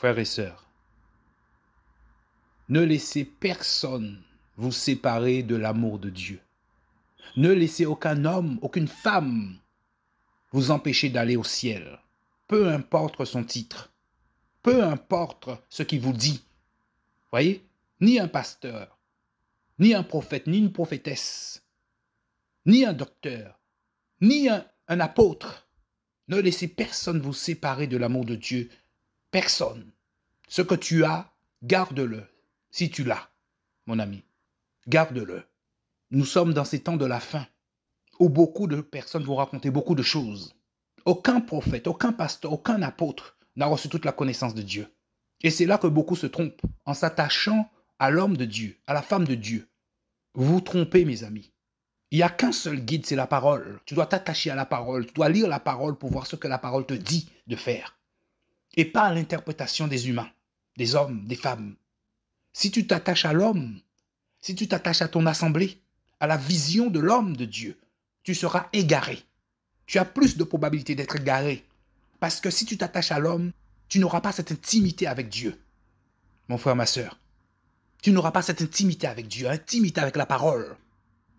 Frères et sœurs, ne laissez personne vous séparer de l'amour de Dieu. Ne laissez aucun homme, aucune femme vous empêcher d'aller au ciel. Peu importe son titre, peu importe ce qu'il vous dit. Voyez, ni un pasteur, ni un prophète, ni une prophétesse, ni un docteur, ni un apôtre. Ne laissez personne vous séparer de l'amour de Dieu. Personne. Ce que tu as, garde-le. Si tu l'as, mon ami, garde-le. Nous sommes dans ces temps de la fin où beaucoup de personnes vont raconter beaucoup de choses. Aucun prophète, aucun pasteur, aucun apôtre n'a reçu toute la connaissance de Dieu. Et c'est là que beaucoup se trompent en s'attachant à l'homme de Dieu, à la femme de Dieu. Vous vous trompez, mes amis. Il n'y a qu'un seul guide, c'est la parole. Tu dois t'attacher à la parole, tu dois lire la parole pour voir ce que la parole te dit de faire. Et pas à l'interprétation des humains, des hommes, des femmes. Si tu t'attaches à l'homme, si tu t'attaches à ton assemblée, à la vision de l'homme de Dieu, tu seras égaré. Tu as plus de probabilité d'être égaré. Parce que si tu t'attaches à l'homme, tu n'auras pas cette intimité avec Dieu. Mon frère, ma soeur, tu n'auras pas cette intimité avec Dieu, intimité avec la parole.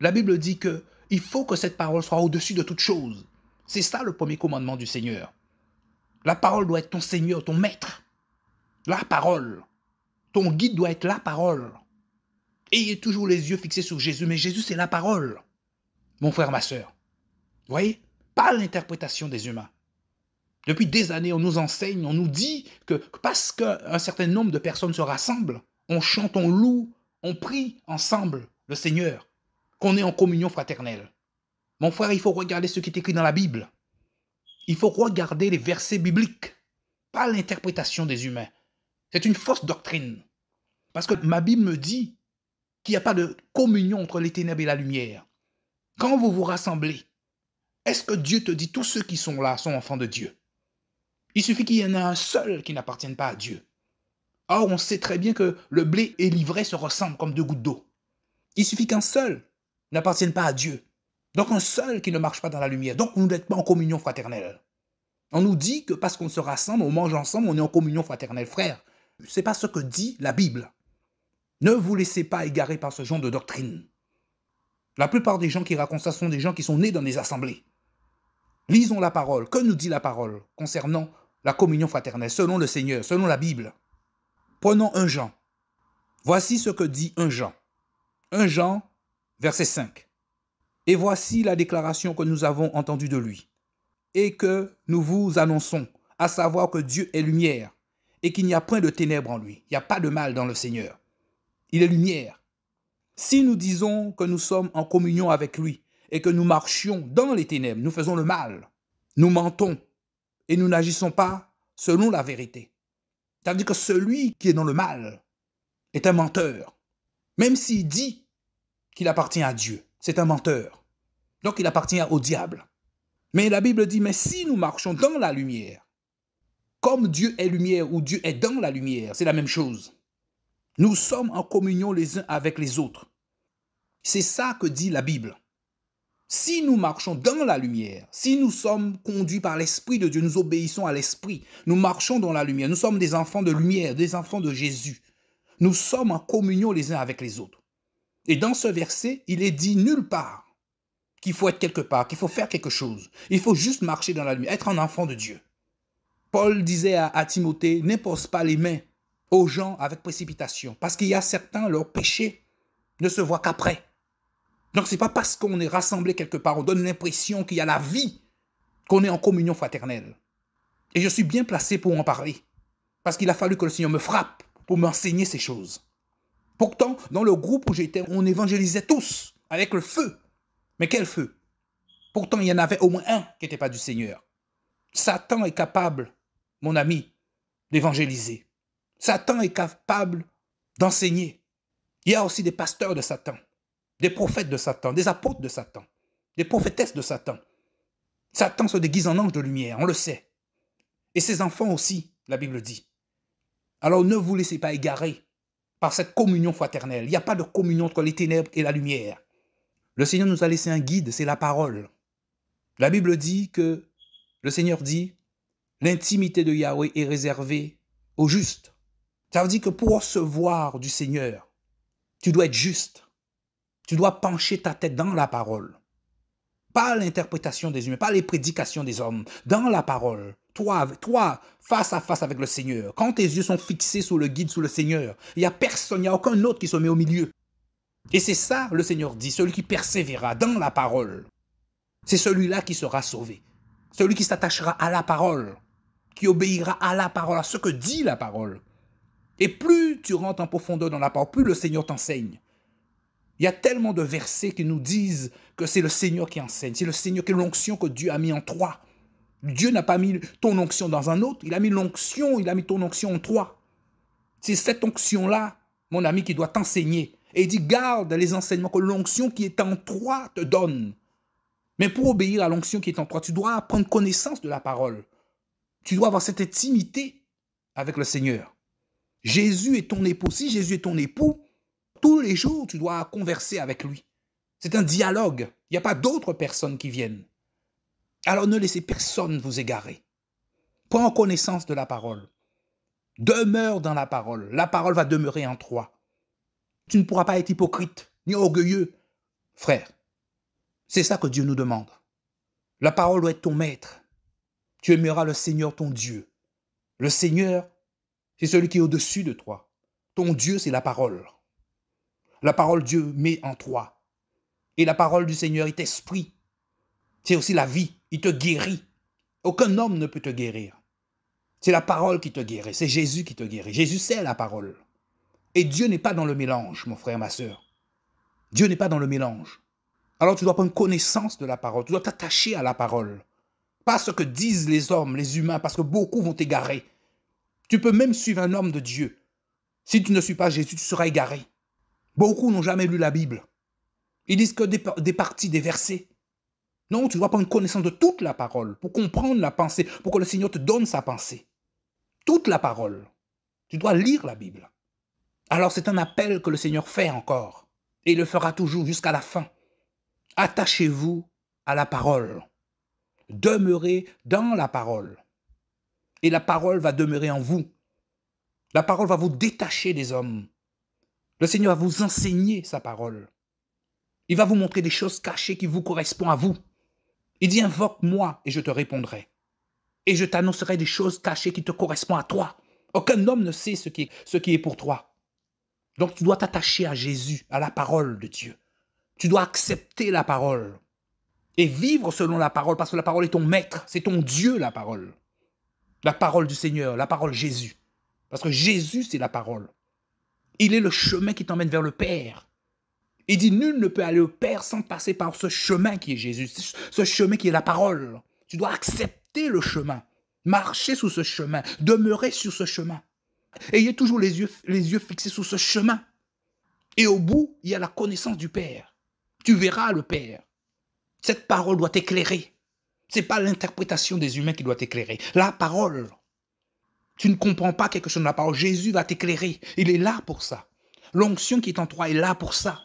La Bible dit qu'il faut que cette parole soit au-dessus de toute chose. C'est ça le premier commandement du Seigneur. La parole doit être ton Seigneur, ton maître. La parole. Ton guide doit être la parole. Ayez toujours les yeux fixés sur Jésus, mais Jésus, c'est la parole. Mon frère, ma soeur. Vous voyez? Pas l'interprétation des humains. Depuis des années, on nous enseigne, on nous dit que parce qu'un certain nombre de personnes se rassemblent, on chante, on loue, on prie ensemble le Seigneur, qu'on est en communion fraternelle. Mon frère, il faut regarder ce qui est écrit dans la Bible. Il faut regarder les versets bibliques, pas l'interprétation des humains. C'est une fausse doctrine. Parce que ma Bible me dit qu'il n'y a pas de communion entre les ténèbres et la lumière. Quand vous vous rassemblez, est-ce que Dieu te dit tous ceux qui sont là sont enfants de Dieu? Il suffit qu'il y en ait un seul qui n'appartienne pas à Dieu. Or, on sait très bien que le blé et l'ivraie se ressemblent comme deux gouttes d'eau. Il suffit qu'un seul n'appartienne pas à Dieu. Donc un seul qui ne marche pas dans la lumière. Donc vous n'êtes pas en communion fraternelle. On nous dit que parce qu'on se rassemble, on mange ensemble, on est en communion fraternelle. Frère, ce n'est pas ce que dit la Bible. Ne vous laissez pas égarer par ce genre de doctrine. La plupart des gens qui racontent ça sont des gens qui sont nés dans des assemblées. Lisons la parole. Que nous dit la parole concernant la communion fraternelle, selon le Seigneur, selon la Bible? Prenons 1 Jean. Voici ce que dit 1 Jean. 1 Jean, verset 5. Et voici la déclaration que nous avons entendue de lui, et que nous vous annonçons, à savoir que Dieu est lumière, et qu'il n'y a point de ténèbres en lui. Il n'y a pas de mal dans le Seigneur. Il est lumière. Si nous disons que nous sommes en communion avec lui, et que nous marchions dans les ténèbres, nous faisons le mal. Nous mentons, et nous n'agissons pas selon la vérité. C'est-à-dire que celui qui est dans le mal est un menteur. Même s'il dit qu'il appartient à Dieu, c'est un menteur. Donc il appartient au diable. Mais la Bible dit, mais si nous marchons dans la lumière, comme Dieu est lumière ou Dieu est dans la lumière, c'est la même chose. Nous sommes en communion les uns avec les autres. C'est ça que dit la Bible. Si nous marchons dans la lumière, si nous sommes conduits par l'Esprit de Dieu, nous obéissons à l'Esprit, nous marchons dans la lumière, nous sommes des enfants de lumière, des enfants de Jésus. Nous sommes en communion les uns avec les autres. Et dans ce verset, il est dit nulle part qu'il faut être quelque part, qu'il faut faire quelque chose. Il faut juste marcher dans la lumière, être un enfant de Dieu. Paul disait à Timothée, n'impose pas les mains aux gens avec précipitation, parce qu'il y a certains, leur péché ne se voit qu'après. Donc ce n'est pas parce qu'on est rassemblés quelque part, on donne l'impression qu'il y a la vie, qu'on est en communion fraternelle. Et je suis bien placé pour en parler, parce qu'il a fallu que le Seigneur me frappe pour m'enseigner ces choses. Pourtant, dans le groupe où j'étais, on évangélisait tous avec le feu. Mais quel feu? Pourtant, il y en avait au moins un qui n'était pas du Seigneur. Satan est capable, mon ami, d'évangéliser. Satan est capable d'enseigner. Il y a aussi des pasteurs de Satan, des prophètes de Satan, des apôtres de Satan, des prophétesses de Satan. Satan se déguise en ange de lumière, on le sait. Et ses enfants aussi, la Bible dit. Alors ne vous laissez pas égarer par cette communion fraternelle. Il n'y a pas de communion entre les ténèbres et la lumière. Le Seigneur nous a laissé un guide, c'est la parole. La Bible dit que, le Seigneur dit, l'intimité de Yahweh est réservée au juste. Ça veut dire que pour recevoir du Seigneur, tu dois être juste. Tu dois pencher ta tête dans la parole. Pas l'interprétation des humains, pas les prédications des hommes. Dans la parole. Toi, face à face avec le Seigneur. Quand tes yeux sont fixés sous le guide, sous le Seigneur, il n'y a personne, il n'y a aucun autre qui se met au milieu. Et c'est ça, le Seigneur dit, celui qui persévérera dans la parole, c'est celui-là qui sera sauvé. Celui qui s'attachera à la parole, qui obéira à la parole, à ce que dit la parole. Et plus tu rentres en profondeur dans la parole, plus le Seigneur t'enseigne. Il y a tellement de versets qui nous disent que c'est le Seigneur qui enseigne, c'est le Seigneur qui est l'onction que Dieu a mis en toi. Dieu n'a pas mis ton onction dans un autre, il a mis l'onction, il a mis ton onction en toi. C'est cette onction-là, mon ami, qui doit t'enseigner. Et il dit, garde les enseignements que l'onction qui est en toi te donne. Mais pour obéir à l'onction qui est en toi, tu dois prendre connaissance de la parole. Tu dois avoir cette intimité avec le Seigneur. Jésus est ton époux. Si Jésus est ton époux, tous les jours, tu dois converser avec lui. C'est un dialogue. Il n'y a pas d'autres personnes qui viennent. Alors ne laissez personne vous égarer. Prends connaissance de la parole. Demeure dans la parole. La parole va demeurer en toi. Tu ne pourras pas être hypocrite ni orgueilleux. Frère, c'est ça que Dieu nous demande. La parole doit être ton maître. Tu aimeras le Seigneur ton Dieu. Le Seigneur, c'est celui qui est au-dessus de toi. Ton Dieu, c'est la parole. La parole Dieu met en toi. Et la parole du Seigneur est esprit. C'est aussi la vie. Il te guérit. Aucun homme ne peut te guérir. C'est la parole qui te guérit. C'est Jésus qui te guérit. Jésus, c'est la parole. Et Dieu n'est pas dans le mélange, mon frère, ma sœur. Dieu n'est pas dans le mélange. Alors tu dois prendre connaissance de la parole. Tu dois t'attacher à la parole. Pas ce que disent les hommes, les humains, parce que beaucoup vont t'égarer. Tu peux même suivre un homme de Dieu. Si tu ne suis pas Jésus, tu seras égaré. Beaucoup n'ont jamais lu la Bible. Ils disent que des parties, des versets. Non, tu dois prendre connaissance de toute la parole pour comprendre la pensée, pour que le Seigneur te donne sa pensée. Toute la parole. Tu dois lire la Bible. Alors c'est un appel que le Seigneur fait encore. Et il le fera toujours jusqu'à la fin. Attachez-vous à la parole. Demeurez dans la parole. Et la parole va demeurer en vous. La parole va vous détacher des hommes. Le Seigneur va vous enseigner sa parole. Il va vous montrer des choses cachées qui vous correspondent à vous. Il dit, invoque-moi et je te répondrai. Et je t'annoncerai des choses cachées qui te correspondent à toi. Aucun homme ne sait ce qui est pour toi. Donc tu dois t'attacher à Jésus, à la parole de Dieu. Tu dois accepter la parole et vivre selon la parole, parce que la parole est ton maître, c'est ton Dieu, la parole. La parole du Seigneur, la parole Jésus. Parce que Jésus, c'est la parole. Il est le chemin qui t'emmène vers le Père. Il dit, nul ne peut aller au Père sans passer par ce chemin qui est Jésus, ce chemin qui est la parole. Tu dois accepter le chemin, marcher sous ce chemin, demeurer sur ce chemin. Ayez toujours les yeux fixés sur ce chemin. Et au bout, il y a la connaissance du Père. Tu verras le Père. Cette parole doit t'éclairer. Ce n'est pas l'interprétation des humains qui doit t'éclairer. La parole. Tu ne comprends pas quelque chose de la parole. Jésus va t'éclairer. Il est là pour ça. L'onction qui est en toi est là pour ça.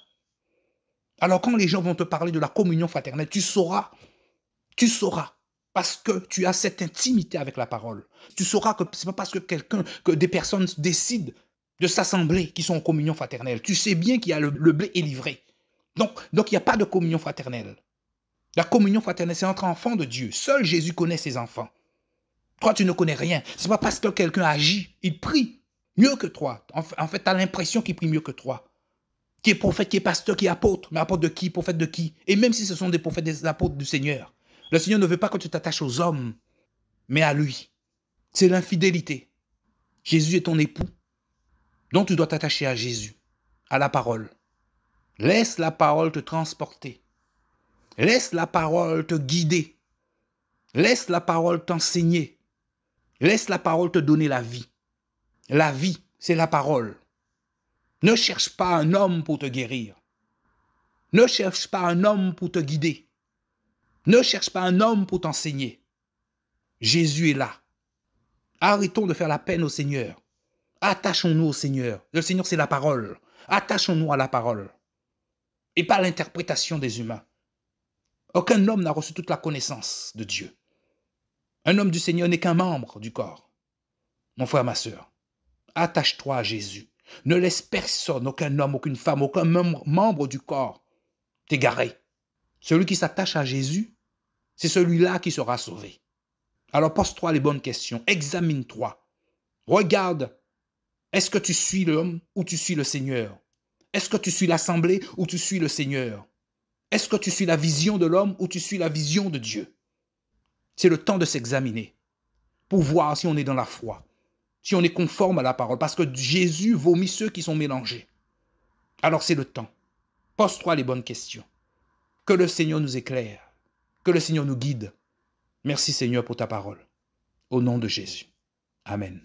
Alors quand les gens vont te parler de la communion fraternelle, tu sauras. Tu sauras. Parce que tu as cette intimité avec la parole. Tu sauras que ce n'est pas parce que des personnes décident de s'assembler qui sont en communion fraternelle. Tu sais bien qu'il y a le blé est livré. Donc il n'y a pas de communion fraternelle. La communion fraternelle, c'est entre enfants de Dieu. Seul Jésus connaît ses enfants. Toi, tu ne connais rien. Ce n'est pas parce que quelqu'un agit, il prie mieux que toi. En fait, tu as l'impression qu'il prie mieux que toi. Qui est prophète, qui est pasteur, qui est apôtre. Mais apôtre de qui? Prophète de qui? Et même si ce sont des prophètes, des apôtres du Seigneur, le Seigneur ne veut pas que tu t'attaches aux hommes, mais à lui. C'est l'infidélité. Jésus est ton époux. Donc tu dois t'attacher à Jésus, à la parole. Laisse la parole te transporter. Laisse la parole te guider. Laisse la parole t'enseigner. Laisse la parole te donner la vie. La vie, c'est la parole. Ne cherche pas un homme pour te guérir. Ne cherche pas un homme pour te guider. Ne cherche pas un homme pour t'enseigner. Jésus est là. Arrêtons de faire la peine au Seigneur. Attachons-nous au Seigneur. Le Seigneur, c'est la parole. Attachons-nous à la parole. Et pas à l'interprétation des humains. Aucun homme n'a reçu toute la connaissance de Dieu. Un homme du Seigneur n'est qu'un membre du corps. Mon frère, ma sœur. Attache-toi à Jésus. Ne laisse personne, aucun homme, aucune femme, aucun membre du corps t'égarer. Celui qui s'attache à Jésus, c'est celui-là qui sera sauvé. Alors pose-toi les bonnes questions, examine-toi. Regarde, est-ce que tu suis l'homme ou tu suis le Seigneur? Est-ce que tu suis l'assemblée ou tu suis le Seigneur? Est-ce que tu suis la vision de l'homme ou tu suis la vision de Dieu? C'est le temps de s'examiner pour voir si on est dans la foi, si on est conforme à la parole, parce que Jésus vomit ceux qui sont mélangés. Alors c'est le temps. Pose-toi les bonnes questions. Que le Seigneur nous éclaire, que le Seigneur nous guide. Merci Seigneur pour ta parole. Au nom de Jésus. Amen.